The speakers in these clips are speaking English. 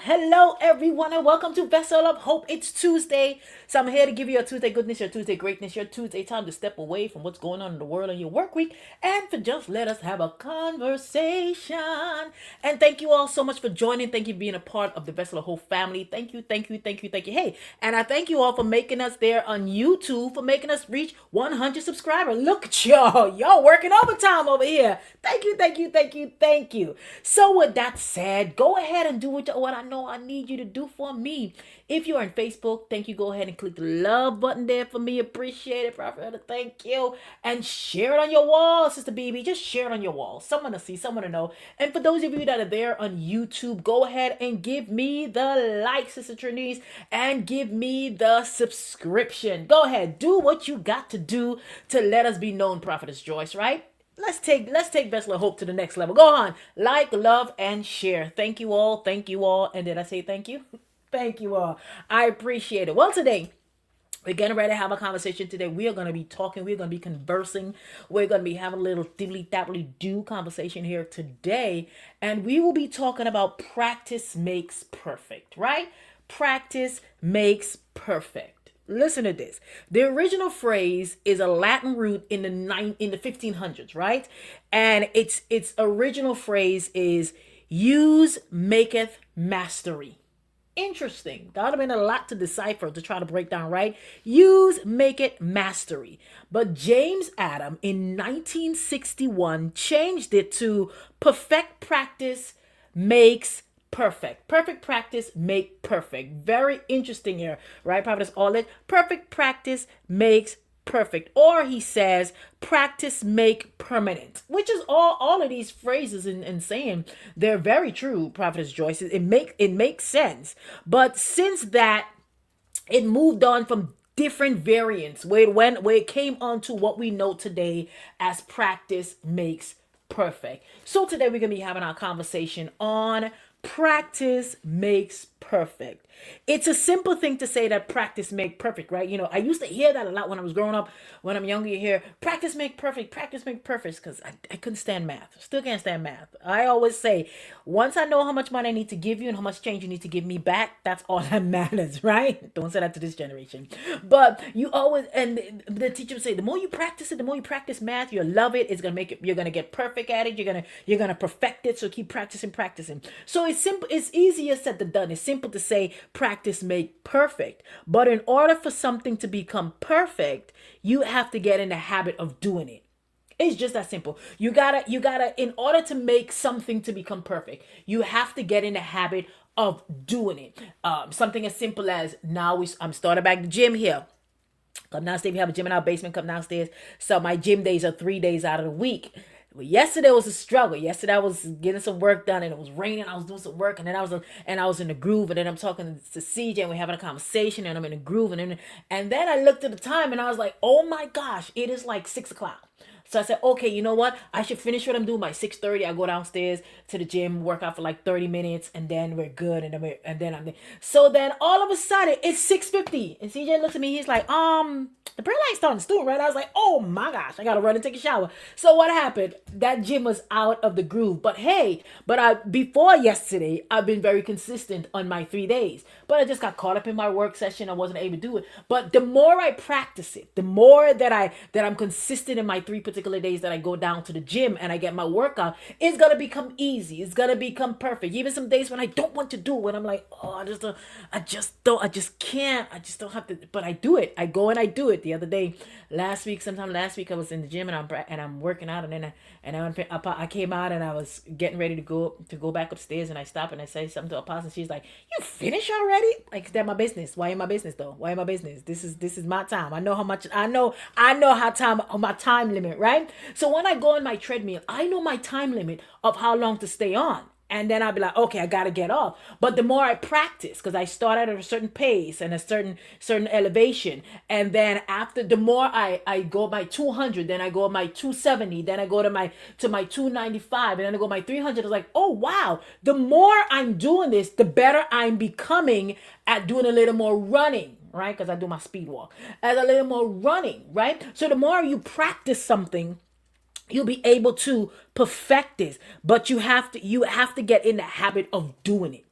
hello, everyone, and welcome to Vessel of Hope. It's Tuesday, so I'm here to give you your Tuesday goodness, your Tuesday greatness, your Tuesday time to step away from what's going on in the world and your work week, and for just let us have a conversation. And thank you all so much for joining. Thank you for being a part of the Vessel of Hope family. Thank you, thank you, thank you, thank you. Hey, and I thank you all for making us there on YouTube, for making us reach 100 subscribers. Look at y'all working overtime over here. Thank you, thank you, thank you, thank you. So with that said, go ahead and do what I know I need you to do for me. If you're on Facebook, thank you. Go ahead and click the love button there for me. Appreciate it, Prophet. Thank you. And share it on your wall, Sister BB. Just share it on your wall. Someone to see, someone to know. And for those of you that are there on YouTube, go ahead and give me the like, Sister Trinise, and give me the subscription. Go ahead. Do what you got to do to let us be known, Prophetess Joyce, right? Let's take Vessel of Hope to the next level. Go on. Like, love, and share. Thank you all. Thank you all. And did I say thank you? Thank you all. I appreciate it. Well, today we're getting ready to have a conversation today. We are going to be talking. We're going to be conversing. We're going to be having a little dibbly-dabbly-do conversation here today. And we will be talking about practice makes perfect, right? Practice makes perfect. Listen to this. The original phrase is a Latin root in the 1500s, right? And its original phrase is use maketh mastery. Interesting. That would have been a lot to decipher to try to break down, right? Use maketh mastery. But James Adam in 1961 changed it to perfect practice makes perfect. Perfect practice make perfect. Very interesting here, right? Prophetess Arlette. Perfect practice makes perfect. Or he says, practice make permanent, which is all of these phrases and saying they're very true, Prophetess Joyce. It makes sense. But since that, it moved on from different variants where it came on to what we know today as practice makes perfect. So today we're going to be having our conversation on practice makes perfect. It's a simple thing to say that practice make perfect, right? I used to hear that a lot when I was growing up. When I'm younger, you hear practice make perfect, because I couldn't stand math. Still can't stand math. I always say, once I know how much money I need to give you and how much change you need to give me back, that's all that matters, right? Don't say that to this generation. But you always, and the teacher would say, the more you practice it, the more you practice math, you'll love it. It's gonna make it. You're gonna get perfect at it. You're gonna perfect it. So keep practicing. So it's simple. It's easier said than done. It's simple to say practice make perfect. But in order for something to become perfect, you have to get in the habit of doing it. It's just that simple. You gotta, in order to make something to become perfect, you have to get in the habit of doing it. Something as simple as I'm starting back the gym here. Come downstairs. We have a gym in our basement. Come downstairs. So my gym days are 3 days out of the week. Well, yesterday was a struggle. Yesterday I was getting some work done, and it was raining. I was doing some work, and then I was in the groove, and then I'm talking to CJ, and we're having a conversation, and I'm in the groove, and then I looked at the time, and I was like, oh my gosh, it is like 6 o'clock. So I said, okay, you know what? I should finish what I'm doing by 6:30. I go downstairs to the gym, work out for like 30 minutes, and then we're good. And then I'm there. So then all of a sudden it's 6:50, and CJ looks at me. He's like, the prayer light's starting to right? I was like, oh my gosh, I gotta run and take a shower. So what happened? That gym was out of the groove. But hey, before yesterday, I've been very consistent on my 3 days. But I just got caught up in my work session. I wasn't able to do it. But the more I practice it, the more that I'm consistent in my 3 particular days that I go down to the gym and I get my workout, it's gonna become easy. It's gonna become perfect. Even some days when I don't want to do it, when I'm like, oh, I just can't. I just don't have to. But I do it. I go and I do it. The other day, sometime last week, I was in the gym and I'm working out, and then I came out and I was getting ready to go back upstairs, and I stop and I say something to Apostle. And she's like, "You finished already?" Like, that's my business. Why am my business though? Why am my business? This is my time. I know how much. I know how my time limit, right? So when I go on my treadmill, I know my time limit of how long to stay on. And then I'll be like, okay, I gotta get off. But the more I practice, because I start at a certain pace and a certain elevation, and then after, the more I go my 200, then I go my 270, then I go to my 295, and then I go my 300. It's like, oh wow, the more I'm doing this, the better I'm becoming at doing a little more running, right? Because I do my speed walk, as a little more running, right? So the more you practice something, you'll be able to perfect this. But you have to get in the habit of doing it.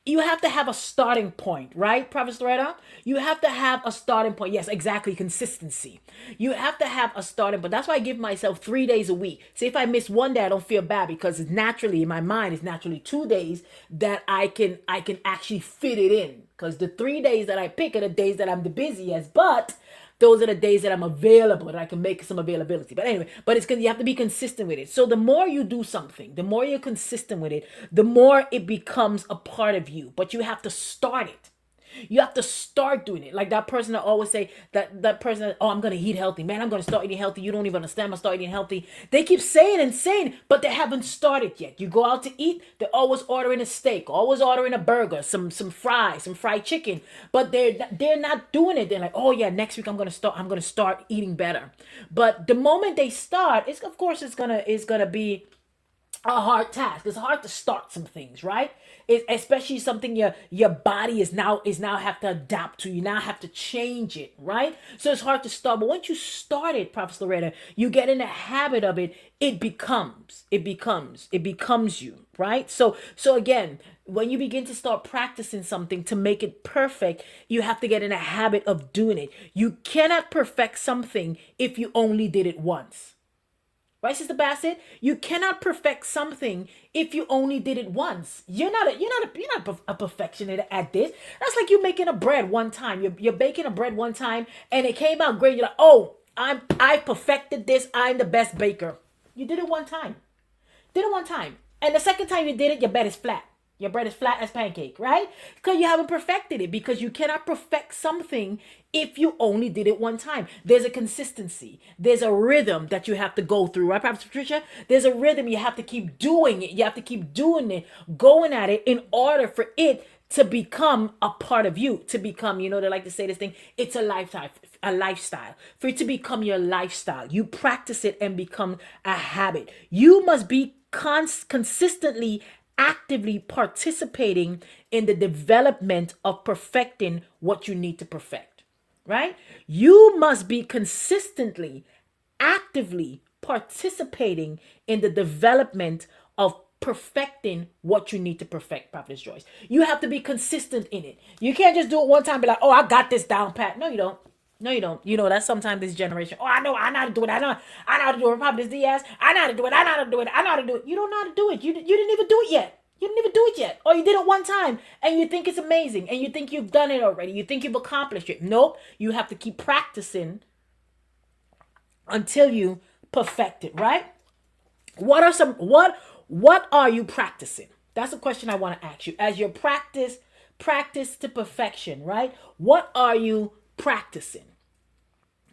you have to have a starting point, right, Prophet Loretta? You have to have a starting point. Yes, exactly. Consistency. You have to have a starting point. That's why I give myself 3 days a week. See, if I miss one day, I don't feel bad because it's naturally in my mind. It's naturally 2 days that I can actually fit it in. Because the 3 days that I pick are the days that I'm the busiest. But those are the days that I'm available, that I can make some availability. But anyway, but it's because you have to be consistent with it. So the more you do something, the more you're consistent with it, the more it becomes a part of you. But you have to start it. You have to start doing it. Like that person that always say that person, oh, I'm gonna eat healthy. Man, I'm gonna start eating healthy. You don't even understand. I'm gonna start eating healthy. They keep saying and saying, but they haven't started yet. You go out to eat, they're always ordering a steak, always ordering a burger, some fries, some fried chicken. But they're not doing it. They're like, oh yeah, next week I'm gonna start eating better. But the moment they start, it's of course it's gonna be a hard task. It's hard to start some things, right? Especially something your body is now have to adapt to. You now have to change it, right? So it's hard to start. But once you start it, Prophet Loretta, you get in the habit of it. It becomes you, right? So again, when you begin to start practicing something to make it perfect, you have to get in a habit of doing it. You cannot perfect something if you only did it once. Right, Sister Bassett? You cannot perfect something if you only did it once. You're not a perfectionist at this. That's like you making a bread one time. You're baking a bread one time and it came out great. You're like, oh, I perfected this. I'm the best baker. You did it one time. Did it one time. And the second time you did it, your bread is flat. Your bread is flat as pancake, right? Because you haven't perfected it. Because you cannot perfect something if you only did it one time. There's a consistency. There's a rhythm that you have to go through, right, Pastor Patricia? There's a rhythm. You have to keep doing it. You have to keep doing it, going at it in order for it to become a part of you, to become, they like to say this thing, it's a lifestyle. For it to become your lifestyle, you practice it and become a habit. You must be consistently actively participating in the development of perfecting what you need to perfect, right? You must be consistently, actively participating in the development of perfecting what you need to perfect, Prophetess Joyce. You have to be consistent in it. You can't just do it one time and be like, oh, I got this down pat. No, you don't. No, you don't. That's sometimes this generation. Oh, I know how to do it. I know how to do it. Prophetess Diaz. I know how to do it. I know how to do it. I know how to do it. You don't know how to do it. You didn't even do it yet. You didn't even do it yet. Or you did it one time and you think it's amazing and you think you've done it already. You think you've accomplished it. Nope. You have to keep practicing until you perfect it, right? What are you practicing? That's a question I want to ask you. As your practice to perfection, right? What are you practicing?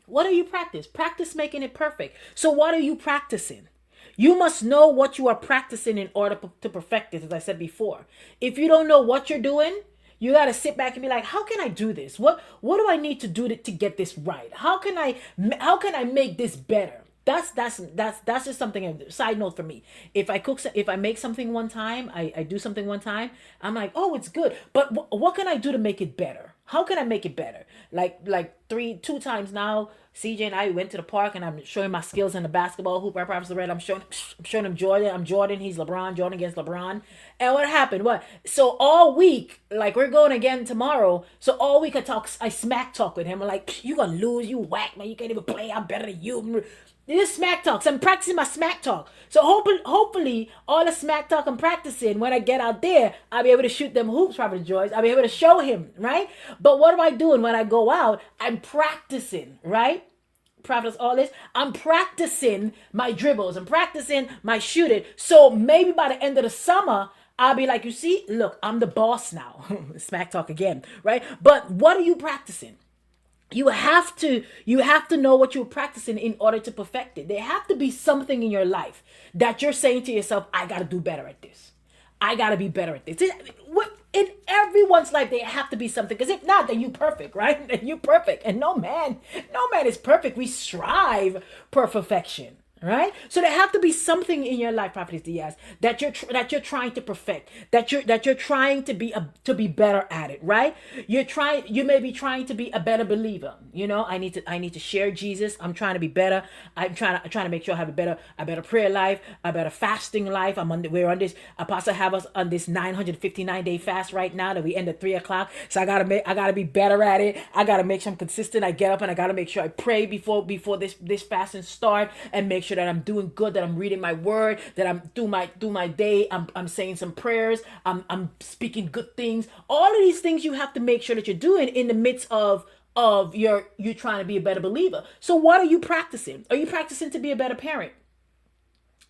What are you practicing? Practice making it perfect. So what are you practicing? You must know what you are practicing in order to perfect it, as I said before. If you don't know what you're doing, you got to sit back and be like, how can I do this? What do I need to do to get this right? How can I make this better? That's just something. Side note for me. If I make something one time, I do something one time, I'm like, oh, it's good. But what can I do to make it better? How can I make it better? Like 2 times now, CJ and I went to the park and I'm showing my skills in the basketball hoop. Right, Prophet Red. I'm showing him Jordan. I'm Jordan. He's LeBron. Jordan against LeBron. And what happened? What? So all week, like we're going again tomorrow. So all week I smack talk with him. I'm like, you gonna lose? You whack, man. You can't even play. I'm better than you. This is smack talk. So I'm practicing my smack talk. So hopefully all the smack talk I'm practicing, when I get out there, I'll be able to shoot them hoops, Prophet Joyce. I'll be able to show him, right? But what am I doing when I go out? I'm practicing, right? Prophetess, all this. I'm practicing my dribbles. I'm practicing my shooting. So maybe by the end of the summer, I'll be like, you see, look, I'm the boss now. Smack talk again, right? But what are you practicing? You have to know what you're practicing in order to perfect it. There have to be something in your life that you're saying to yourself, I got to do better at this. I got to be better at this. In everyone's life, there have to be something. Because if not, then you're perfect, right? Then you're perfect. And no man is perfect. We strive for perfection, Right, so there have to be something in your life, Prophetess Diaz, that you're trying to perfect, that you're trying to be better at it. Right, you may be trying to be a better believer. I need to share Jesus. I'm trying to be better. I'm trying to make sure I have a better prayer life, a better fasting life. We're on this. Apostle have us on this 959-day fast right now that we end at 3 o'clock. So I gotta be better at it. I gotta make sure I'm consistent. I get up and I gotta make sure I pray before this fasting start, and make sure that I'm doing good, that I'm reading my word, that I'm through my day. I'm saying some prayers. I'm speaking good things. All of these things you have to make sure that you're doing in the midst of you trying to be a better believer. So what are you practicing? Are you practicing to be a better parent?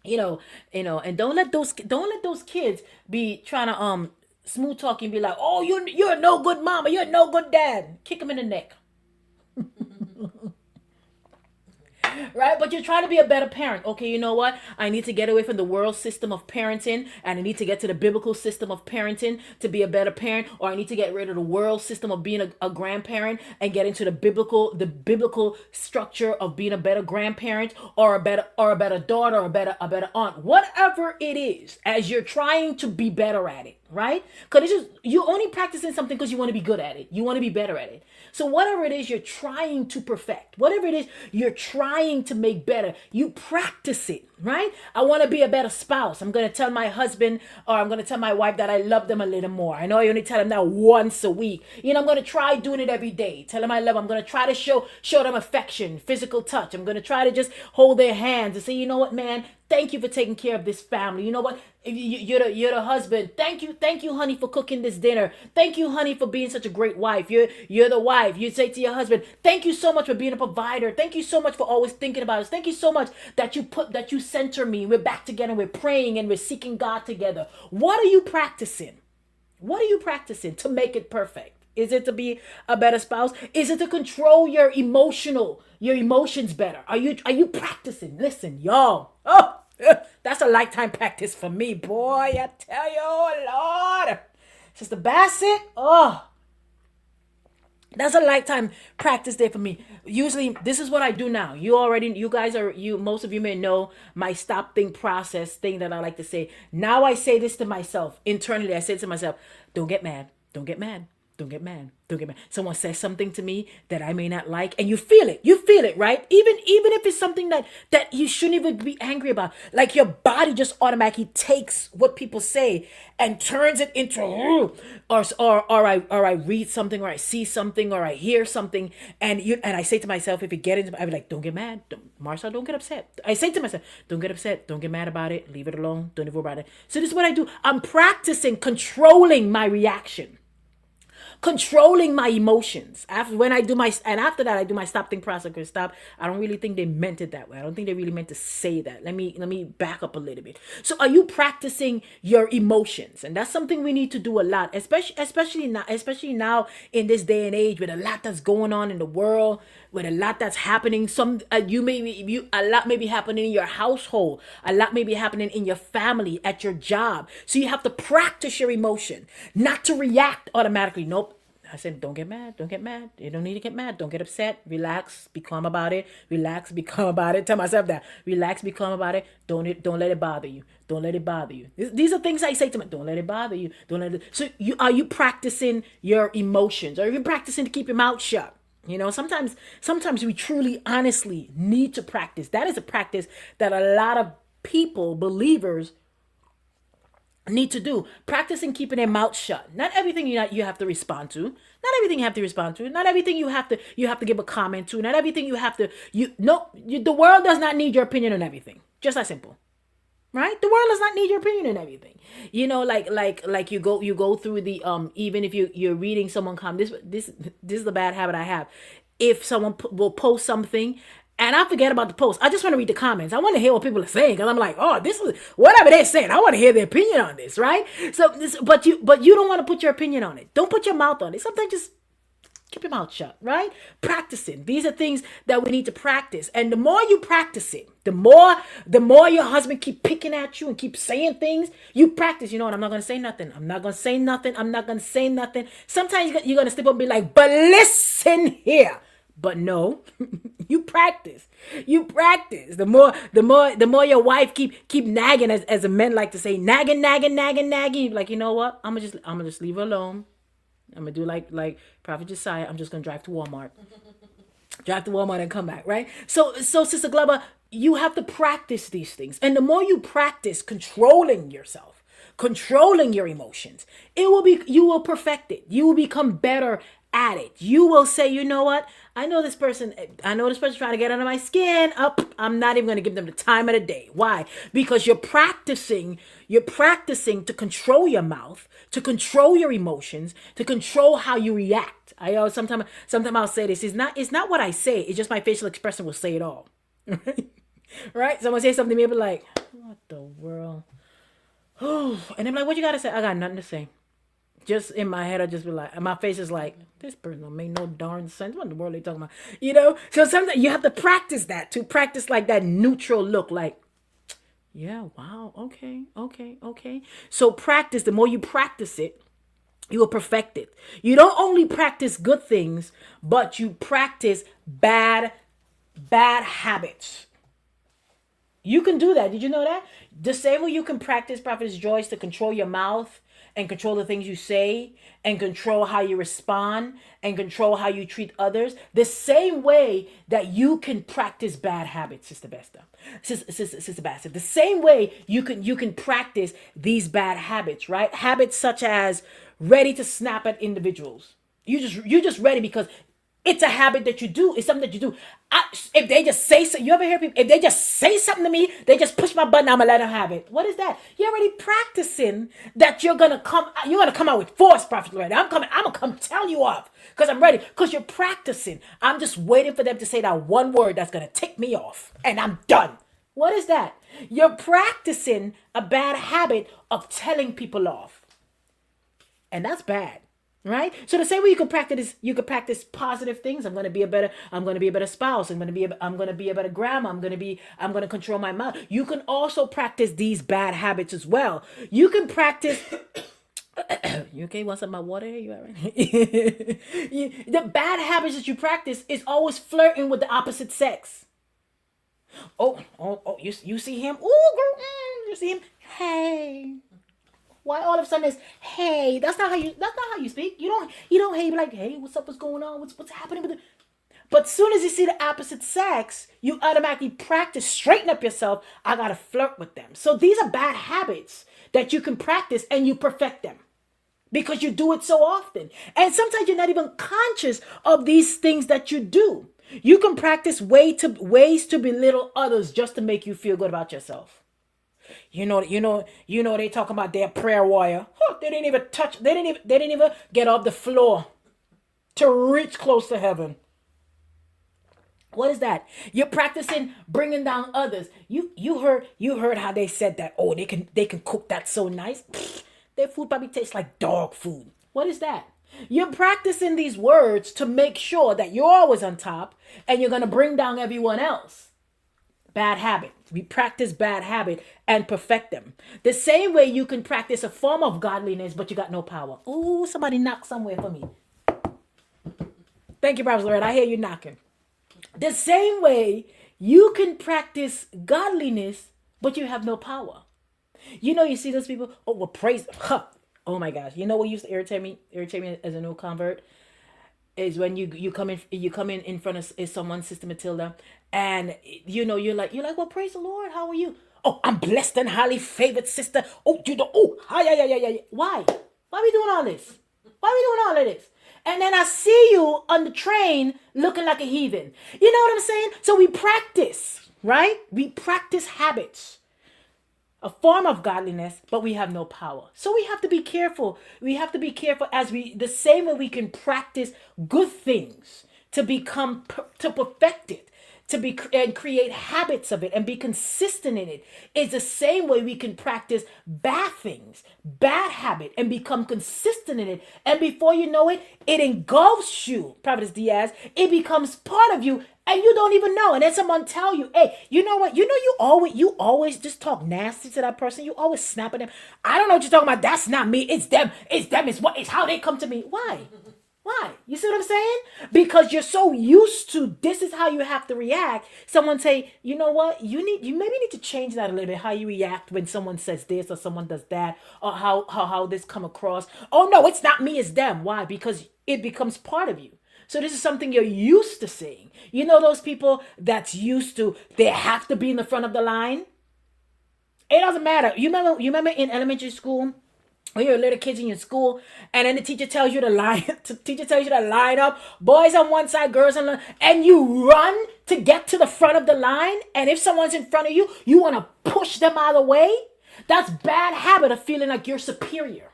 And don't let those kids be trying to smooth talking, be like, oh, you're no good mama, you're no good dad. Kick them in the neck. Right? But you're trying to be a better parent. Okay, you know what? I need to get away from the world system of parenting, and I need to get to the biblical system of parenting to be a better parent, or I need to get rid of the world system of being a grandparent and get into the biblical structure of being a better grandparent, or a better daughter, or a better aunt. Whatever it is, as you're trying to be better at it, right? Because it's just you only practicing something because you want to be good at it. You want to be better at it. So whatever it is you're trying to perfect, whatever it is you're trying to make better, you practice it, right? I want to be a better spouse. I'm going to tell my husband, or I'm going to tell my wife that I love them a little more. I know I only tell them that once a week. I'm going to try doing it every day. Tell them I love them. I'm going to try to show them affection, physical touch. I'm going to try to just hold their hands and say, you know what, man, thank you for taking care of this family. You know what? You're the husband. Thank you, honey, for cooking this dinner. Thank you, honey, for being such a great wife. You're the wife. You say to your husband, thank you so much for being a provider. Thank you so much for always thinking about us. Thank you so much that you center me. We're back together. We're praying and we're seeking God together. What are you practicing? What are you practicing to make it perfect? Is it to be a better spouse? Is it to control your emotions better? Are you practicing? Listen, y'all. Oh, that's a lifetime practice for me, boy. I tell you, oh Lord. Sister Bassett, oh, that's a lifetime practice day for me. Usually, this is what I do now. Most of you may know my stop, think, process thing that I like to say. Now I say this to myself. Internally, I say to myself, don't get mad. Don't get mad. Don't get mad. Don't get mad. Someone says something to me that I may not like, and you feel it. You feel it, right? Even if it's something that you shouldn't even be angry about. Like your body just automatically takes what people say and turns it into, or I read something, or I see something, or I hear something, and I say to myself, if it get into, I be like, don't get mad, Marcelle, don't get upset. I say to myself, don't get upset, don't get mad about it, leave it alone, don't even worry about it. So this is what I do. I'm practicing controlling my reaction, controlling my emotions. After that I do my stop, think, process. Stop. I don't really think they meant it that way. I don't think they really meant to say that. Let me back up a little bit. So are you practicing your emotions? And that's something we need to do a lot, especially now in this day and age with a lot that's going on in the world, with a lot that's happening. A lot may be happening in your household. A lot may be happening in your family, at your job. So you have to practice your emotion, not to react automatically. Nope. I said, don't get mad. Don't get mad. You don't need to get mad. Don't get upset. Relax. Be calm about it. Relax. Be calm about it. Tell myself that. Relax. Be calm about it. Don't let it bother you. Don't let it bother you. These are things I say to me. Don't let it bother you. Don't let it. So are you practicing your emotions? Are you practicing to keep your mouth shut? Sometimes we truly, honestly need to practice. That is a practice that a lot of people, believers, need to do. Practicing keeping their mouth shut. Not everything you have to respond to. Not everything you have to respond to. Not everything you have to give a comment to. Not everything you have to. The world does not need your opinion on everything. Just that simple. Right? The world does not need your opinion on everything. Like you go through the even if you're reading someone comment. This is the bad habit I have. If someone will post something and I forget about the post, I just want to read the comments. I want to hear what people are saying, because I'm like, oh, this is whatever they're saying. I want to hear their opinion on this, right? But you don't want to put your opinion on it. Don't put your mouth on it. Sometimes just keep your mouth shut, right? Practicing. These are things that we need to practice. And the more you practice it, the more your husband keep picking at you and keep saying things, you practice. You know what? I'm not going to say nothing. I'm not going to say nothing. I'm not going to say nothing. Sometimes you're going to slip up and be like, but listen here. But no, You practice. You practice. The more your wife keep nagging, as the men like to say, nagging. You're like, you know what? I'm gonna just leave her alone. I'm gonna do like Prophet Josiah. I'm just gonna drive to Walmart and come back, right? So Sister Glover, you have to practice these things. And the more you practice controlling yourself, controlling your emotions, you will perfect it. You will become better at it. You will say, you know what? I know this person trying to get under my skin. I'm not even going to give them the time of the day. Why? Because you're practicing to control your mouth, to control your emotions, to control how you react. I always sometimes I'll say this. It's not what I say. It's just my facial expression will say it all. Right? Someone say something to me, I'll be like, what the world? And I'm like, what you gotta say? I got nothing to say. Just in my head, I just be like, and my face is like, this person don't make no darn sense. What in the world are they talking about? So sometimes you have to practice that, to practice like that neutral look, like, yeah, wow, okay. So practice. The more you practice it, you will perfect it. You don't only practice good things, but you practice bad habits. You can do that. Did you know that? The same way you can practice, Prophetess Joyce, to control your mouth and control the things you say and control how you respond and control how you treat others. The same way that you can practice bad habits, Sister Besta. Sister Bassett. The same way you can practice these bad habits, right? Habits such as ready to snap at individuals. You're just ready because it's a habit that you do. It's something that you do. If they just say so, you ever hear people? If they just say something to me, they just push my button. I'ma let them have it. What is that? You're already practicing that you're gonna come. You're gonna come out with force, Prophet Loretta. I'm coming. I'm gonna come tell you off because I'm ready. Because you're practicing. I'm just waiting for them to say that one word that's gonna tick me off, and I'm done. What is that? You're practicing a bad habit of telling people off, and that's bad. Right? So the same way you could practice positive things. I'm gonna be a better spouse. I'm gonna be a better grandma. I'm gonna control my mouth. You can also practice these bad habits as well. You can practice. You okay? Want some of my water here? You all right? The bad habits that you practice is always flirting with the opposite sex. Oh, you see him? Oh, girl, you see him? Hey. Why all of a sudden it's hey? That's not how you speak. You don't hey, be like, hey, what's up? What's going on? What's happening with it? But soon as you see the opposite sex, you automatically practice, straighten up yourself. I gotta flirt with them. So these are bad habits that you can practice and you perfect them because you do it so often. And sometimes you're not even conscious of these things that you do. You can practice ways to belittle others just to make you feel good about yourself. They talking about their prayer warrior. Huh, they didn't even touch. They didn't even get off the floor to reach close to heaven. What is that? You're practicing bringing down others. You heard how they said that. Oh, they can cook that so nice. Pfft, their food probably tastes like dog food. What is that? You're practicing these words to make sure that you're always on top and you're gonna bring down everyone else. Bad habit. We practice bad habit and perfect them. The same way you can practice a form of godliness, but you got no power. Ooh, somebody knocked somewhere for me. Thank you, Prophet Loretta. I hear you knocking. The same way you can practice godliness, but you have no power. You see those people, oh, well, praise. Huh. Oh my gosh. You know what used to irritate me as a new convert? Is when you come in front of someone, Sister Matilda, and you're like, well, praise the Lord, how are you? Oh, I'm blessed and highly favored, sister. Yeah. Why are we doing all this? Why are we doing all of this? And then I see you on the train looking like a heathen. You know what I'm saying? So we practice, right? We practice habits, a form of godliness, but we have no power. So we have to be careful. We have to be careful the same way we can practice good things to perfect it, and create habits of it and be consistent in it. It's the same way we can practice bad things, bad habit, and become consistent in it. And before you know it, it engulfs you, Prophetess Diaz. It becomes part of you and you don't even know. And then someone tell you, hey, you know what? You always just talk nasty to that person. You always snap at them. I don't know what you're talking about. That's not me. It's them. It's how they come to me. Why? Why? You see what I'm saying? Because you're so used to this is how you have to react. Someone say, you know what? You maybe need to change that a little bit. How you react when someone says this or someone does that, or how this come across. Oh no, it's not me, it's them. Why? Because it becomes part of you. So this is something you're used to seeing. You know those people that's used to they have to be in the front of the line. It doesn't matter. You remember in elementary school when you're little kids in your school, and then the teacher tells you to line. The teacher tells you to line up, boys on one side, girls on the, and you run to get to the front of the line. And if someone's in front of you, you want to push them out of the way. That's bad habit of feeling like you're superior.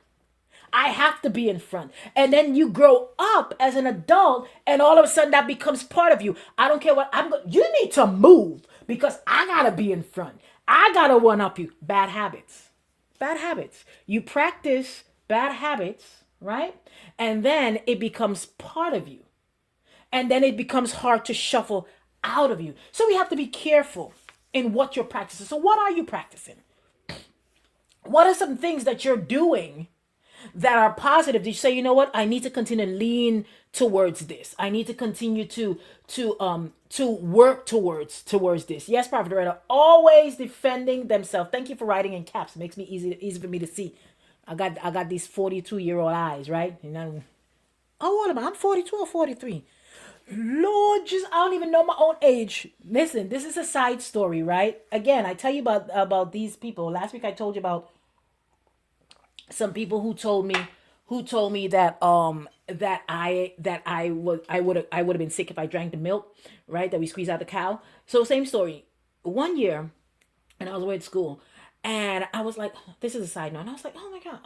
I have to be in front. And then you grow up as an adult, and all of a sudden that becomes part of you. I don't care what I'm going. You need to move because I gotta be in front. I gotta one up you. Bad habits. Bad habits. You practice bad habits, right? And then it becomes part of you. And then it becomes hard to shuffle out of you. So we have to be careful in what you're practicing. So what are you practicing? What are some things that you're doing that are positive? Did you say, you know what? I need to continue to lean towards this. I need to continue to work towards this. Yes, Prophet Loretta, always defending themselves. Thank you for writing in caps. It makes me easy for me to see. I got these 42-year-old eyes, right? And oh, what am I? I'm 42 or 43. Lord, just I don't even know my own age. Listen, this is a side story, right? Again, I tell you about these people. Last week I told you about some people who told me that I would have been sick if I drank the milk, right? That we squeeze out the cow. So same story. One year, and I was away at school, and I was like, this is a side note. And I was like, oh my god,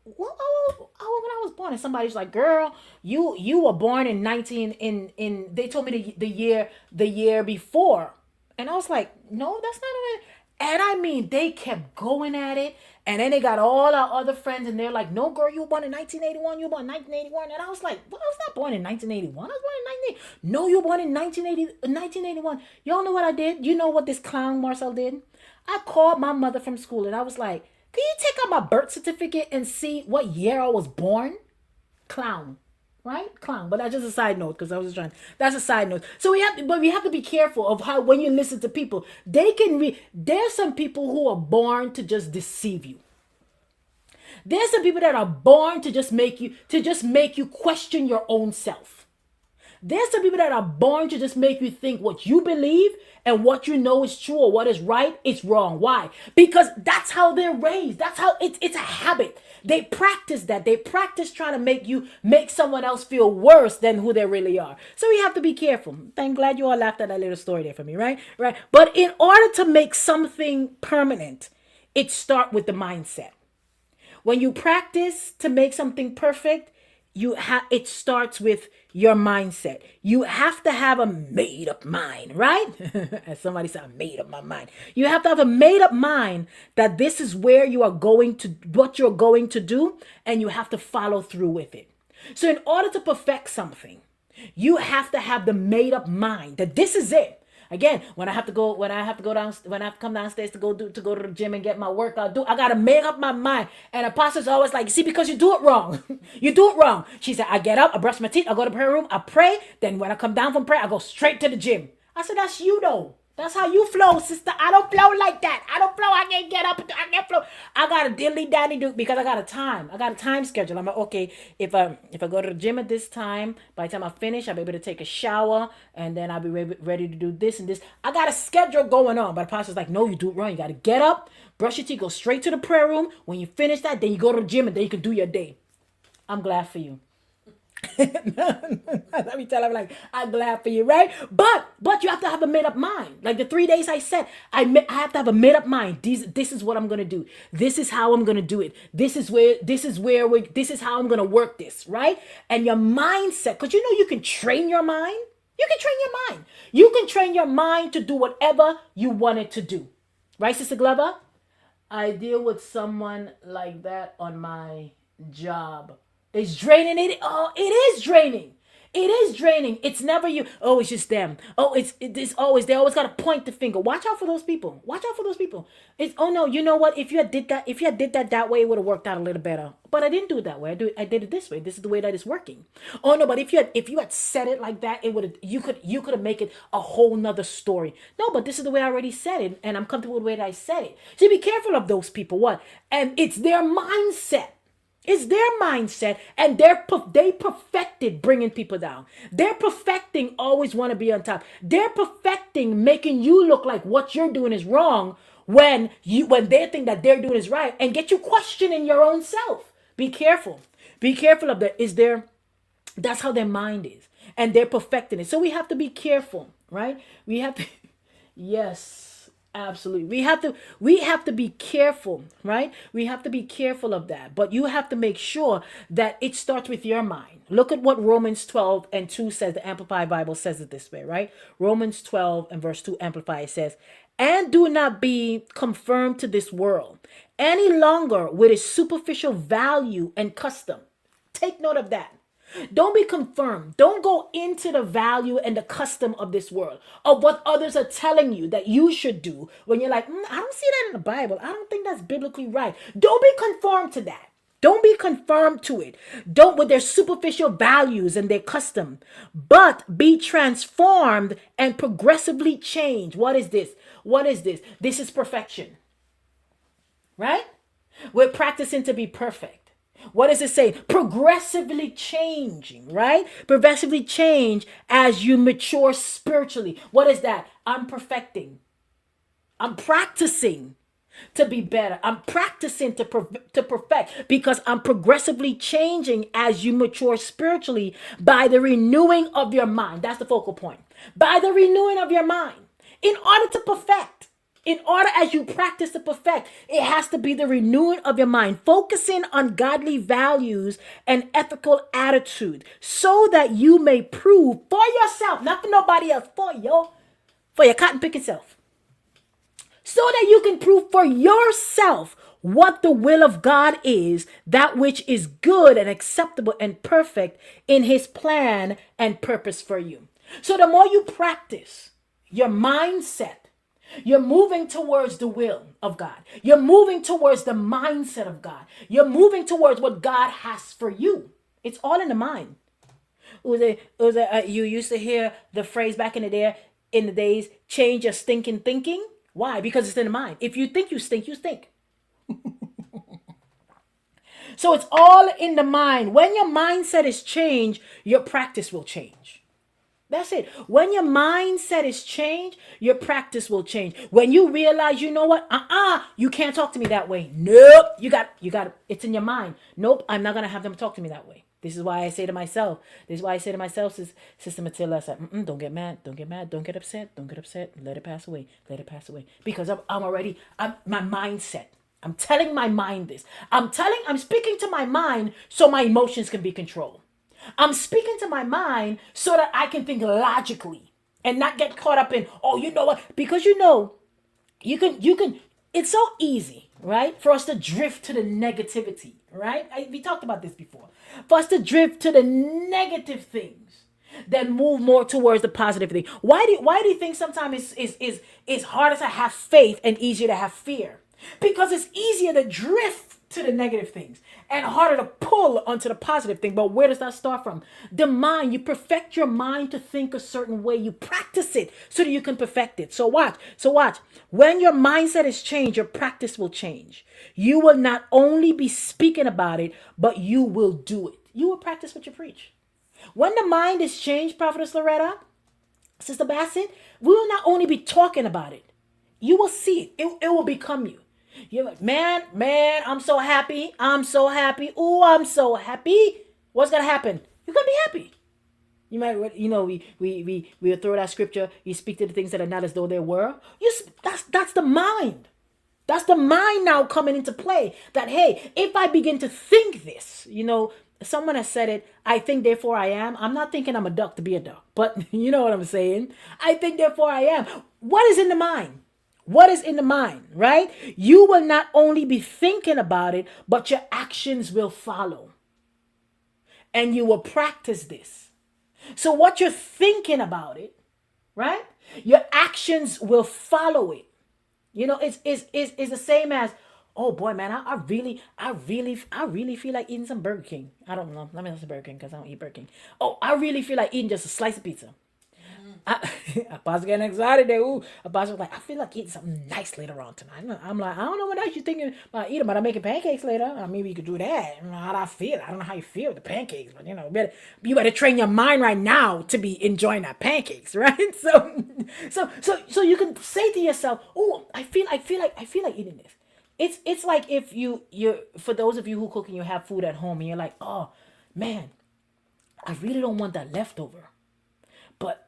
when I was born, and somebody's like, girl, you were born in 19 in. They told me the year before, and I was like, no, that's not it. And I mean, they kept going at it. And then they got all our other friends, and they're like, no, girl, you were born in 1981. You were born in 1981. And I was like, well, I was not born in 1981. I was born in 1980. No, you were born in 1981. Y'all know what I did? You know what this clown Marcelle did? I called my mother from school, and I was like, can you take out my birth certificate and see what year I was born? Clown. Right? Clown. But that's just a side note because I was just trying. That's a side note. So we have to be careful of how when you listen to people, there's some people who are born to just deceive you. There's some people that are born to just make you question your own self. There's some people that are born to just make you think what you believe and what you know is true or what is right, it's wrong. Why? Because that's how they're raised. That's how it's a habit. They practice that. They practice trying to make someone else feel worse than who they really are. So we have to be careful. I'm glad you all laughed at that little story there for me, right? Right. But in order to make something permanent, it starts with the mindset. When you practice to make something perfect, it starts with your mindset. You have to have a made up mind, right? As somebody said, I made up my mind. You have to have a made up mind that this is where you are going to, what you're going to do, and you have to follow through with it. So in order to perfect something, you have to have the made up mind that this is it. Again, when I have to go down, when I have to come downstairs to go to the gym and get my workout, I gotta make up my mind. And Apostle's always like, see, because you do it wrong. You do it wrong. She said, I get up, I brush my teeth, I go to the prayer room, I pray. Then when I come down from prayer, I go straight to the gym. I said, that's you though. That's how you flow, sister. I don't flow like that. I don't flow. I can't get up. I can't flow. I got to dilly daddy do because I got a time. I got a time schedule. I'm like, okay, if I go to the gym at this time, by the time I finish, I'll be able to take a shower, and then I'll be ready to do this and this. I got a schedule going on. But the pastor's like, no, you do it wrong. You got to get up, brush your teeth, go straight to the prayer room. When you finish that, then you go to the gym, and then you can do your day. I'm glad for you. Let me tell him, like, I'm glad for you, right? But you have to have a made up mind. Like the 3 days I said, I have to have a made up mind. This is what I'm gonna do. This is how I'm gonna do it. This is how I'm gonna work this, right? And your mindset, because you can train your mind. You can train your mind. You can train your mind to do whatever you want it to do, right, Sister Glover? I deal with someone like that on my job. It's draining it. Oh, it is draining. It is draining. It's never you. Oh, it's just them. Oh, it's always they always got to point the finger. Watch out for those people. Watch out for those people. It's oh no, you know what? If you had did that way, it would have worked out a little better. But I didn't do it that way. I did it this way. This is the way that it's working. Oh no, but if you had said it like that, it would have you could have make it a whole nother story. No, but this is the way I already said it, and I'm comfortable with the way that I said it. So be careful of those people. What? And it's their mindset. It's their mindset, and they perfected bringing people down. They're perfecting always want to be on top. They're perfecting making you look like what you're doing is wrong when they think that they're doing is right, and get you questioning your own self. Be careful. Be careful of that. That's how their mind is, and they're perfecting it. So we have to be careful, right? We have to. Yes, absolutely. We have to be careful, right? We have to be careful of that. But you have to make sure that it starts with your mind. Look at what Romans 12 and 2 says. The Amplified Bible says it this way, right? Romans 12 and verse 2 Amplified says, "And do not be conformed to this world any longer with its superficial value and custom." Take note of that. Don't be confirmed. Don't go into the value and the custom of this world, of what others are telling you that you should do when you're like, I don't see that in the Bible. I don't think that's biblically right. Don't be conformed to that. Don't be conformed to it. Don't with their superficial values and their custom, but be transformed and progressively change. What is this? What is this? This is perfection, right? We're practicing to be perfect. What does it say? Progressively changing, right? Progressively change as you mature spiritually. What is that? I'm perfecting. I'm practicing to be better. I'm practicing to perfect because I'm progressively changing as you mature spiritually by the renewing of your mind. That's the focal point. By the renewing of your mind. In order to perfect. In order as you practice to perfect, it has to be the renewing of your mind, focusing on godly values and ethical attitude so that you may prove for yourself, not for nobody else, for your cotton picking self, so that you can prove for yourself what the will of God is, that which is good and acceptable and perfect in his plan and purpose for you. So the more you practice your mindset, you're moving towards the will of God. You're moving towards the mindset of God. You're moving towards what God has for you. It's all in the mind. You used to hear the phrase back in the days, change your stinking thinking. Why? Because it's in the mind. If you think you stink, you stink. So it's all in the mind. When your mindset is changed, your practice will change. That's it. When your mindset is changed, your practice will change. When you realize, you know what? You can't talk to me that way. Nope. You got, it's in your mind. Nope. I'm not going to have them talk to me that way. This is why I say to myself, Sister Matilda, I said, don't get mad. Don't get mad. Don't get upset. Don't get upset. Let it pass away. Let it pass away. Because my mindset. I'm telling my mind this. I'm speaking to my mind so my emotions can be controlled. I'm speaking to my mind so that I can think logically and not get caught up in, oh, you know what? Because you can, it's so easy, right? For us to drift to the negativity, right? We talked about this before. For us to drift to the negative things, then move more towards the positive thing. Why do you think sometimes it's harder to have faith and easier to have fear? Because it's easier to drift to the negative things and harder to pull onto the positive thing. But where does that start from? The mind. You perfect your mind to think a certain way. You practice it so that you can perfect it. So watch. When your mindset is changed, your practice will change. You will not only be speaking about it, but you will do it. You will practice what you preach. When the mind is changed, Prophetess Loretta, Sister Bassett, we will not only be talking about it. You will see it. It will become you. You're like, man, I'm so happy. I'm so happy. Ooh, I'm so happy. What's going to happen? You're going to be happy. You might, we throw that scripture. You speak to the things that are not as though they were. That's the mind. That's the mind now coming into play. That, hey, if I begin to think this, someone has said it, I think, therefore I am. I'm not thinking I'm a duck to be a duck. But you know what I'm saying? I think, therefore I am. What is in the mind? What is in the mind, right? You will not only be thinking about it, but your actions will follow. And you will practice this. So what you're thinking about it, right? Your actions will follow it. It's the same as, oh boy, man, I really feel like eating some Burger King. I don't know. Let me not say Burger King because I don't eat Burger King. Oh, I really feel like eating just a slice of pizza. I, Apostle getting excited there. Ooh, Apostle was like, I feel like eating something nice later on tonight. I'm like, I don't know what else you're thinking about eating, but I'm making pancakes later. Maybe you could do that. I don't know how I feel. I don't know how you feel with the pancakes, but you better train your mind right now to be enjoying that pancakes, right? So you can say to yourself, oh, I feel like eating this. It's like if you for those of you who cook and you have food at home and you're like, oh man, I really don't want that leftover. But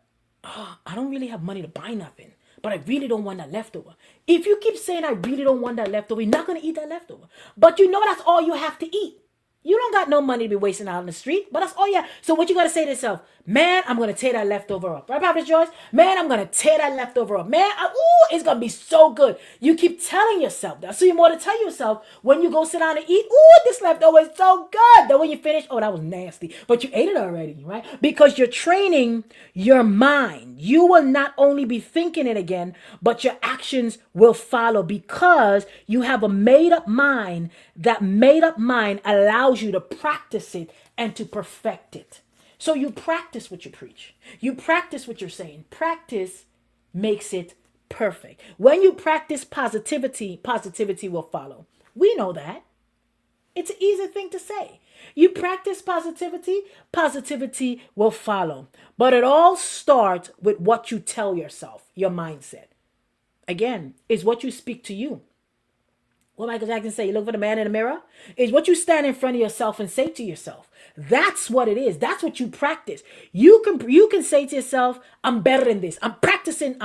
I don't really have money to buy nothing. But I really don't want that leftover. If you keep saying I really don't want that leftover, you're not gonna eat that leftover. But you know that's all you have to eat. You don't got no money to be wasting out on the street, but that's all you have. So what you gotta say to yourself, man, I'm gonna tear that leftover up. Right, Prophet Joyce? Man, I'm gonna tear that leftover up. Man, it's gonna be so good. You keep telling yourself that. So you more to tell yourself when you go sit down and eat, this leftover is so good. Then when you finish, that was nasty. But you ate it already, right? Because you're training your mind. You will not only be thinking it again, but your actions will follow because you have a made up mind. That made up mind allows you to practice it and to perfect it. So you practice what you preach. You practice what you're saying. Practice makes it perfect. When you practice positivity, positivity will follow. We know that. It's an easy thing to say. You practice positivity, positivity will follow. But it all starts with what you tell yourself, your mindset. Again, is what you speak to you. What Michael Jackson say, you look for the man in the mirror, is what you stand in front of yourself and say to yourself. That's what it is. That's what you practice. You can say to yourself, I'm better than this. I'm practicing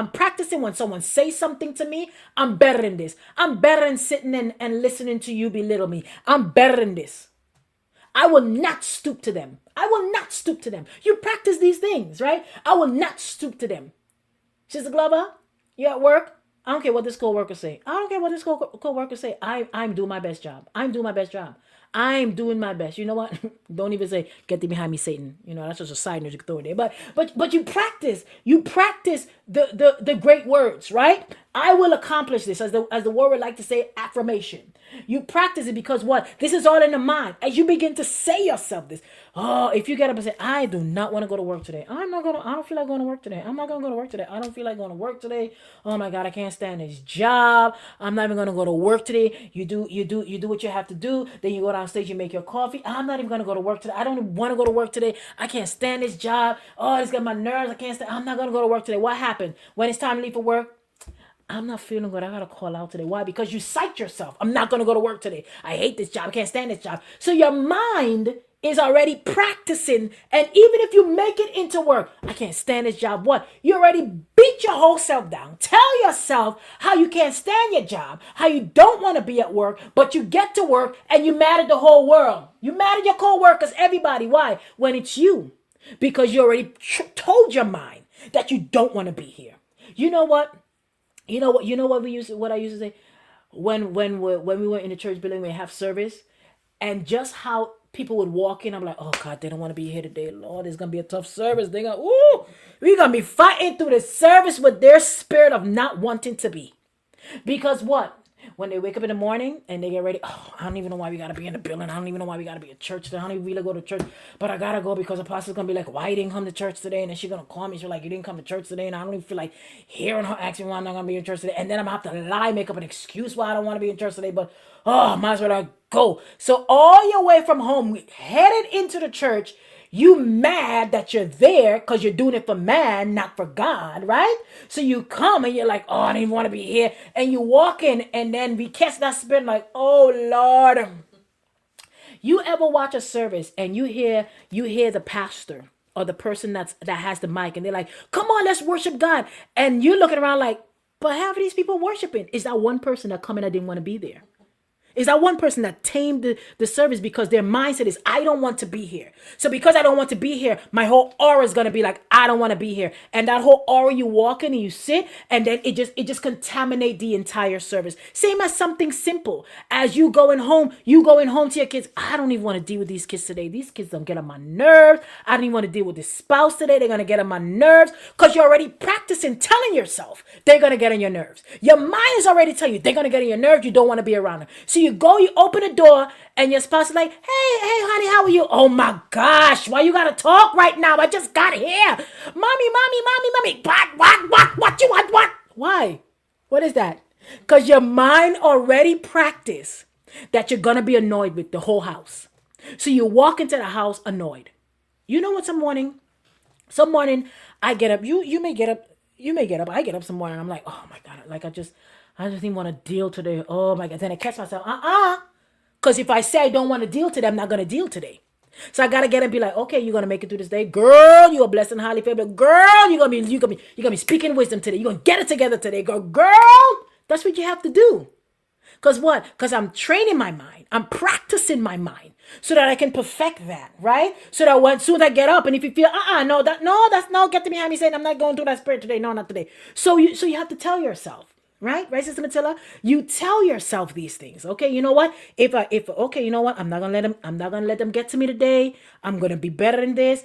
when someone says something to me, I'm better than this. I'm better than sitting and listening to you belittle me. I'm better than this. I will not stoop to them. I will not stoop to them. You practice these things, right? I will not stoop to them. Sister Glover, you at work? I don't care what this co-worker say. I don't care what this co-worker say. I'm doing my best job. I'm doing my best job. I'm doing my best. You know what? Don't even say, get thee behind me, Satan. That's just a side note you can throw in there. But you practice. You practice the great words, right? I will accomplish this, as the word would like to say, affirmation. You practice it because what? This is all in the mind. As you begin to say yourself this. Oh, if you get up and say, I do not want to go to work today. I don't feel like going to work today. I'm not going to go to work today. I don't feel like going to work today. Oh my God, I can't stand this job. I'm not even going to go to work today. You do what you have to do. Then you go downstairs, you make your coffee. I'm not even going to go to work today. I don't even want to go to work today. I can't stand this job. Oh, it's got my nerves. I can't stand. I'm not going to go to work today. What happened? When it's time to leave for work, I'm not feeling good. I gotta call out today. Why? Because you psych yourself. I'm not gonna go to work today. I hate this job. I can't stand this job. So your mind is already practicing. And even if you make it into work, I can't stand this job. What? You already beat your whole self down. Tell yourself how you can't stand your job, how you don't want to be at work, but you get to work and you mad at the whole world. You mad at your co-workers, everybody. Why? When it's you. Because you already told your mind that you don't want to be here. You know what? What I used to say when we were in the church building, we have service, and just how people would walk in, I'm like, oh God, they don't want to be here today. Lord, it's gonna be a tough service. We're gonna be fighting through the service with their spirit of not wanting to be. Because what? When they wake up in the morning and they get ready, I don't even know why we gotta be in the building. I don't even know why we gotta be at church today. I don't even really go to church, but I gotta go because Apostle's gonna be like, why you didn't come to church today? And then she's gonna call me. She's like, you didn't come to church today, and I don't even feel like hearing her ask me why I'm not gonna be in church today. And then I'm gonna have to lie, make up an excuse why I don't want to be in church today. But might as well go. So all your way from home, headed into the church. You mad that you're there because you're doing it for man, not for God, right? So you come and you're like, oh, I didn't want to be here. And you walk in and then we catch that spirit like, oh, Lord. You ever watch a service and you hear the pastor or the person that has the mic and they're like, come on, let's worship God. And you're looking around like, but half of these people worshiping. Is that one person that come in that didn't want to be there? Is that one person that tamed the service because their mindset is, I don't want to be here. So because I don't want to be here, my whole aura is gonna be like, I don't want to be here. And that whole aura, you walk in and you sit, and then it just contaminate the entire service. Same as something simple. As you going home to your kids. I don't even want to deal with these kids today. These kids don't get on my nerves. I don't even want to deal with this spouse today. They're gonna get on my nerves. Because you're already practicing telling yourself they're gonna get on your nerves. Your mind is already telling you they're gonna get on your nerves. You don't want to be around them. So you go, you open the door, and your spouse is like, hey, honey, how are you? Oh my gosh, why you gotta talk right now? I just got here. Mommy. What you want? What? Why? What is that? Because your mind already practiced that you're gonna be annoyed with the whole house. So you walk into the house annoyed. You know what? Some morning I get up. You may get up. You may get up. I get up some morning. I'm like, oh my god, like I just didn't want to deal today. Oh my god. Then I catch myself. Because if I say I don't want to deal today, I'm not gonna deal today. So I gotta get and be like, okay, you're gonna make it through this day, girl. You are blessed and highly favored, girl. You're gonna be speaking wisdom today. You're gonna get it together today, girl. That's what you have to do. Because what? Because I'm training my mind. I'm practicing my mind so that I can perfect that, right? So that when soon as I get up, and if you feel, that's no, get to behind me saying, I'm not going through that spirit today. No, not today. So you have to tell yourself, right, Sister Matilda? You tell yourself these things. Okay, you know what? Okay, you know what? I'm not gonna let them get to me today. I'm gonna be better than this.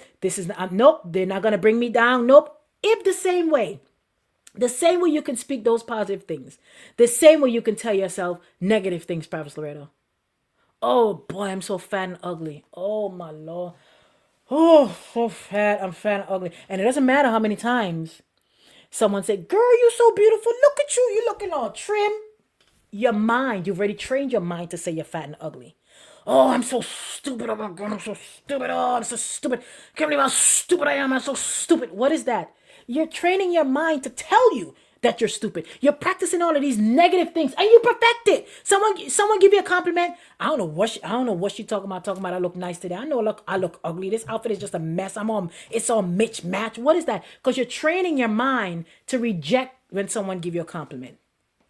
Nope, they're not gonna bring me down. Nope. If the same way you can speak those positive things, the same way you can tell yourself negative things, Prophet Loretto. Oh boy, I'm so fat and ugly. Oh my Lord. Oh, so fat. I'm fat and ugly. And it doesn't matter how many times someone said, girl, you so beautiful. Look at you. You looking all trim. You've already trained your mind to say you're fat and ugly. Oh, I'm so stupid. Oh my God, I'm so stupid. Oh, I'm so stupid. Can't believe how stupid I am. I'm so stupid. What is that? You're training your mind to tell you that you're stupid. You're practicing all of these negative things, and you perfect it. Someone give you a compliment. I don't know what she talking about. Talking about I look nice today. I look ugly. This outfit is just a mess. It's all mismatched. What is that? Because you're training your mind to reject when someone give you a compliment.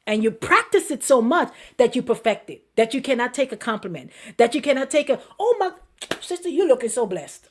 And you practice it so much that you perfect it. That you cannot take a compliment. That you cannot take oh my sister, you looking so blessed.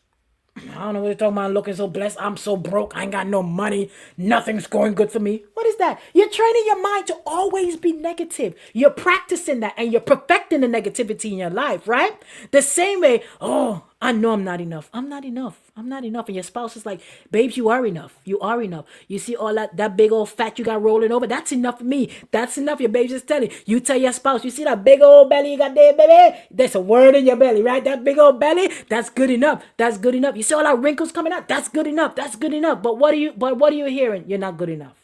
I don't know what you're talking about. Looking so blessed. I'm so broke. I ain't got no money. Nothing's going good for me. What is that? You're training your mind to always be negative. You're practicing that and you're perfecting the negativity in your life, right? The same way, oh, I know I'm not enough. I'm not enough. I'm not enough. And your spouse is like, babes, you are enough. You are enough. You see all that big old fat you got rolling over? That's enough for me. That's enough. Your baby's just telling you. You tell your spouse, you see that big old belly you got there, baby? There's a word in your belly, right? That big old belly, that's good enough. That's good enough. You see all that wrinkles coming out? That's good enough. That's good enough. But what are you hearing? You're not good enough.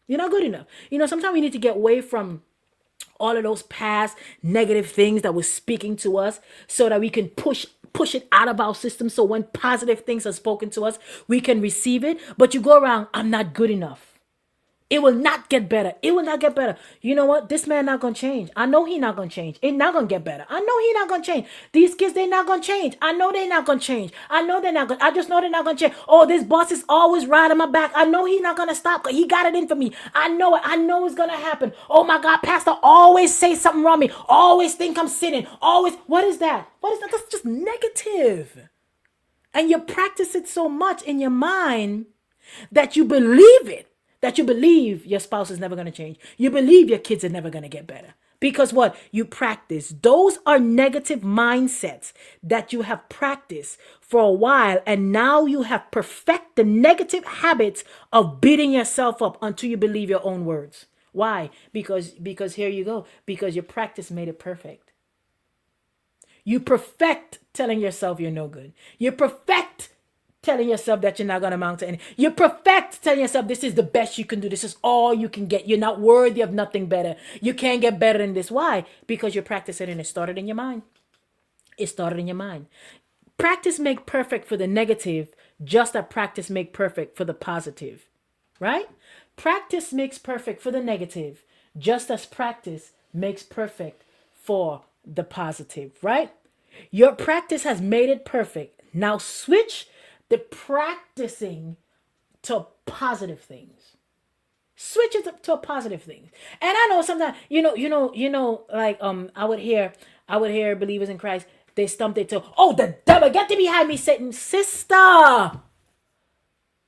You're not good enough. Sometimes we need to get away from all of those past negative things that were speaking to us so that we can push it out of our system. So when positive things are spoken to us, we can receive it. But you go around, I'm not good enough. It will not get better. It will not get better. You know what? This man not going to change. I know he not going to change. It not going to get better. I know he not going to change. These kids, they not going to change. I know they not going to change. I know they're not going to. I just know they're not going to change. Oh, this boss is always riding my back. I know he not going to stop. He got it in for me. I know it. I know it's going to happen. Oh my God, pastor always say something wrong me. Always think I'm sinning. Always. What is that? What is that? That's just negative. And you practice it so much in your mind that you believe it. That you believe your spouse is never going to change. You believe your kids are never going to get better. Because what? You practice. Those are negative mindsets that you have practiced for a while. And now you have perfect the negative habits of beating yourself up until you believe your own words. Why? Because here you go. Because your practice made it perfect. You perfect telling yourself you're no good. You perfect telling yourself that you're not going to amount to anything. You perfect telling yourself this is the best you can do. This is all you can get. You're not worthy of nothing better. You can't get better than this. Why? Because you're practicing and it started in your mind. It started in your mind. Practice make perfect for the negative, just as practice make perfect for the positive. Right? Practice makes perfect for the negative, just as practice makes perfect for the positive. Right? Your practice has made it perfect. Now switch the practicing to positive things. Switch it to a positive thing. And I know sometimes, like I would hear believers in Christ, they stump their toe. Oh, the devil, get thee behind me, Satan. Sister,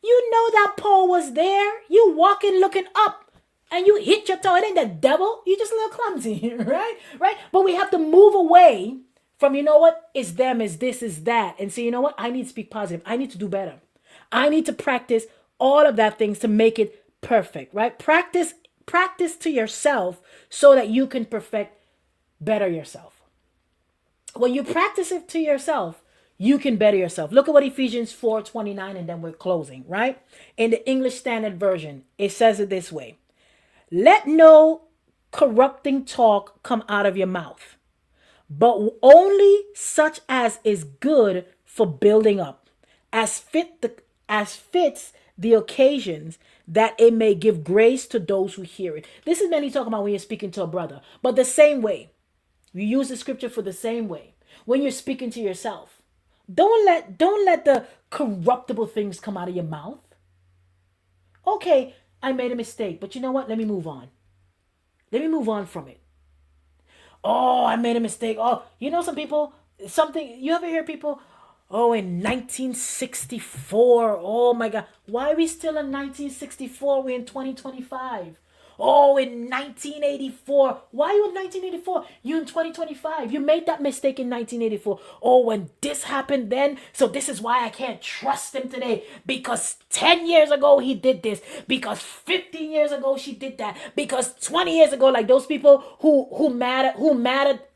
you know that Paul was there. You walking looking up and you hit your toe. It ain't the devil. You just a little clumsy, right? Right? But we have to move away from, it's them, it's this, is that. And say, you know what? I need to speak positive. I need to do better. I need to practice all of that things to make it perfect, right? Practice to yourself so that you can perfect better yourself. When you practice it to yourself, you can better yourself. Look at what Ephesians 4:29, and then we're closing, right? In the English Standard Version, it says it this way. Let no corrupting talk come out of your mouth, but only such as is good for building up, as fits the occasions, that it may give grace to those who hear it. This is mainly talking about when you're speaking to a brother, but the same way. We use the scripture for the same way. When you're speaking to yourself, don't let the corruptible things come out of your mouth. Okay, I made a mistake, but you know what? Let me move on. Let me move on from it. Oh, I made a mistake. Oh, some people, something, you ever hear people, oh, in 1964, oh my God, why are we still in 1964? We're in 2025. Oh, in 1984. Why are you in 1984? You in 2025. You made that mistake in 1984. Oh, when this happened then, so this is why I can't trust him today. Because 10 years ago he did this. Because 15 years ago she did that. Because 20 years ago, like those people who mad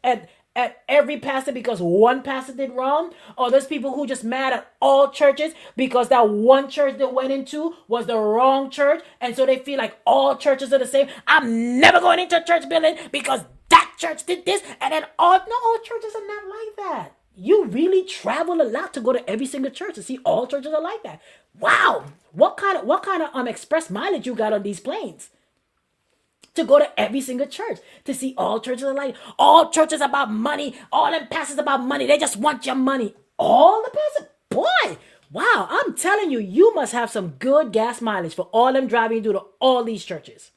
at every pastor because one pastor did wrong, or those people who just mad at all churches because that one church they went into was the wrong church, and so they feel like all churches are the same. I'm never going into a church building because that church did this, and then all churches are not like that. You really travel a lot to go to every single church to see all churches are like that. Wow, what kind of express mileage you got on these planes? To go to every single church, to see all churches are like, all churches about money, all them pastors about money, they just want your money. All the pastors, boy, wow, I'm telling you, you must have some good gas mileage for all them driving you to all these churches.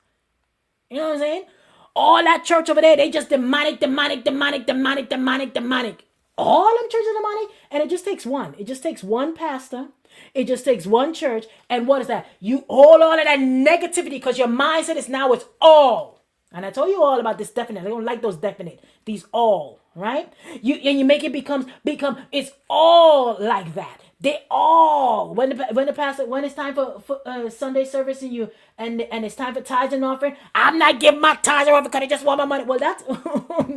You know what I'm saying? All that church over there, they just demonic. All them churches are demonic, and it just takes one. It just takes one pastor. It just takes one church. And what is that? You hold all of that negativity because your mindset is now it's all. And I told you all about this definite. I don't like those definite. These all, right? You make it become it's all like that. They all when the pastor when it's time for Sunday service and it's time for tithes and offering. I'm not giving my tithes or offering because I just want my money. Well, that's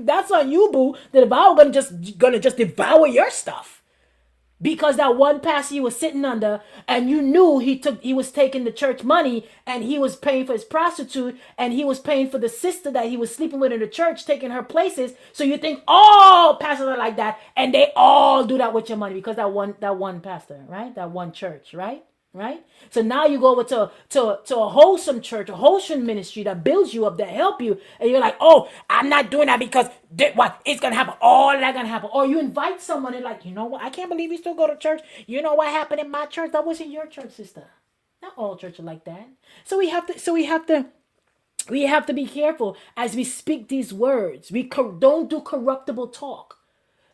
that's on you, boo. The devourer gonna just devour your stuff. Because that one pastor you was sitting under, and you knew he was taking the church money, and he was paying for his prostitute, and he was paying for the sister that he was sleeping with in the church, taking her places. So you think all pastors are like that, and they all do that with your money because that one pastor, right? That one church, right? Right? So now you go over to a wholesome church, a wholesome ministry that builds you up, that help you, and you're like, oh, I'm not doing that because what it's gonna happen, all that gonna happen. Or you invite someone and like, you know what? I can't believe you still go to church. You know what happened in my church? That wasn't your church, sister. Not all churches are like that. So we have to be careful as we speak these words. We don't do corruptible talk.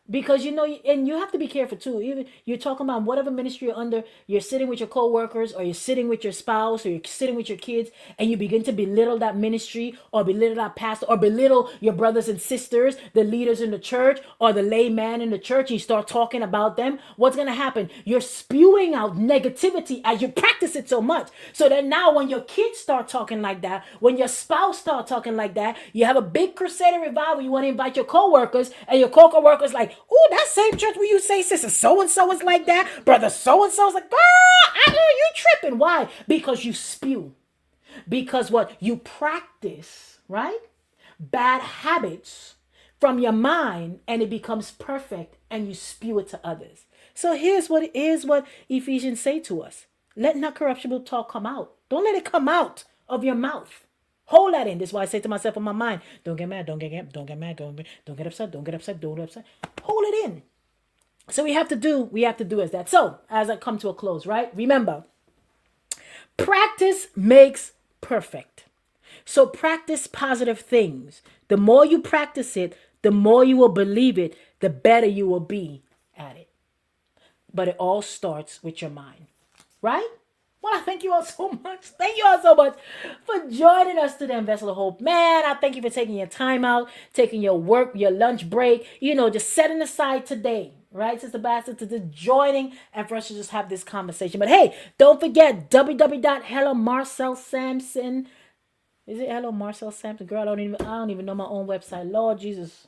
Because and you have to be careful too. Even you're talking about whatever ministry you're under, you're sitting with your co-workers, or you're sitting with your spouse, or you're sitting with your kids, and you begin to belittle that ministry, or belittle that pastor, or belittle your brothers and sisters, the leaders in the church, or the layman in the church, and you start talking about them. What's gonna happen? You're spewing out negativity as you practice it so much. So that now when your kids start talking like that, when your spouse start talking like that, you have a big crusade revival, you want to invite your co-workers, and your co-workers like, oh, that same church where you say sister so-and-so is like that, brother so-and-so is like, girl, I know you tripping. Why? Because you spew. Because what? You practice, right? Bad habits from your mind, and it becomes perfect, and you spew it to others. So here's what Ephesians say to us. Let not corruptible talk come out. Don't let it come out of your mouth. Hold that in. This is why I say to myself in my mind, don't get mad, don't get mad, don't get upset, don't get upset. Hold it in. So we have to do is that. So as I come to a close, right? Remember, practice makes perfect. So practice positive things. The more you practice it, the more you will believe it, the better you will be at it. But it all starts with your mind, right? Well, I thank you all so much. Thank you all so much for joining us today in Vessel of Hope. Man, I thank you for taking your time out, taking your work, your lunch break, just setting aside today, right, Sister Bassett, to just joining and for us to just have this conversation. But hey, don't forget www.hellomarcelsampson. Is it Hello Marcelle Sampson? Girl, I don't even know my own website. Lord Jesus.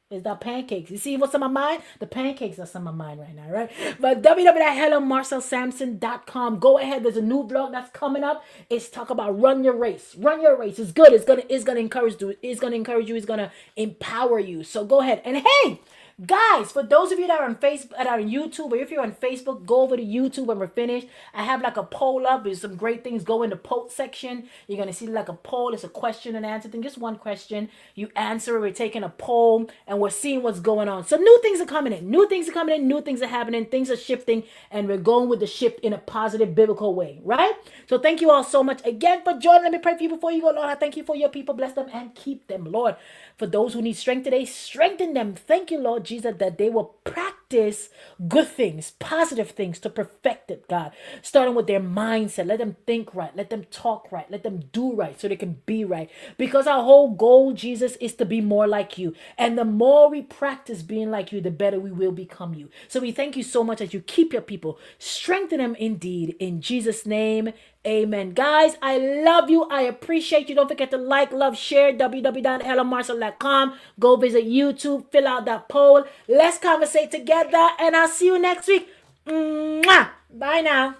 It's the pancakes. You see what's on my mind? The pancakes are on my mind right now, right? But www.hellomarcelsampson.com. Go ahead. There's a new vlog that's coming up. It's talk about run your race. Run your race. It's good. It's gonna encourage you. It's gonna encourage you. It's gonna empower you. So go ahead. And hey, guys, for those of you that are on Facebook, that are on YouTube, or if you're on Facebook, go over to YouTube when we're finished. I have like a poll up. There's some great things. Go in the poll section. You're gonna see like a poll. It's a question and answer thing. Just one question. You answer it. We're taking a poll and we're seeing what's going on. So new things are coming in. New things are coming in. New things are happening. Things are shifting, and we're going with the shift in a positive biblical way, right? So thank you all so much again for joining. Let me pray for you before you go, Lord. I thank you for your people. Bless them and keep them, Lord. For those who need strength today, strengthen them. Thank you, Lord Jesus, that they will practice good things, positive things to perfect it, God. Starting with their mindset. Let them think right. Let them talk right. Let them do right so they can be right. Because our whole goal, Jesus, is to be more like you. And the more we practice being like you, the better we will become you. So we thank you so much that you keep your people. Strengthen them indeed. In Jesus' name, amen. Guys, I love you. I appreciate you. Don't forget to like, love, share. www.hellomarcel.com. Go visit YouTube. Fill out that poll. Let's conversate together. And I'll see you next week. Mwah! Bye now.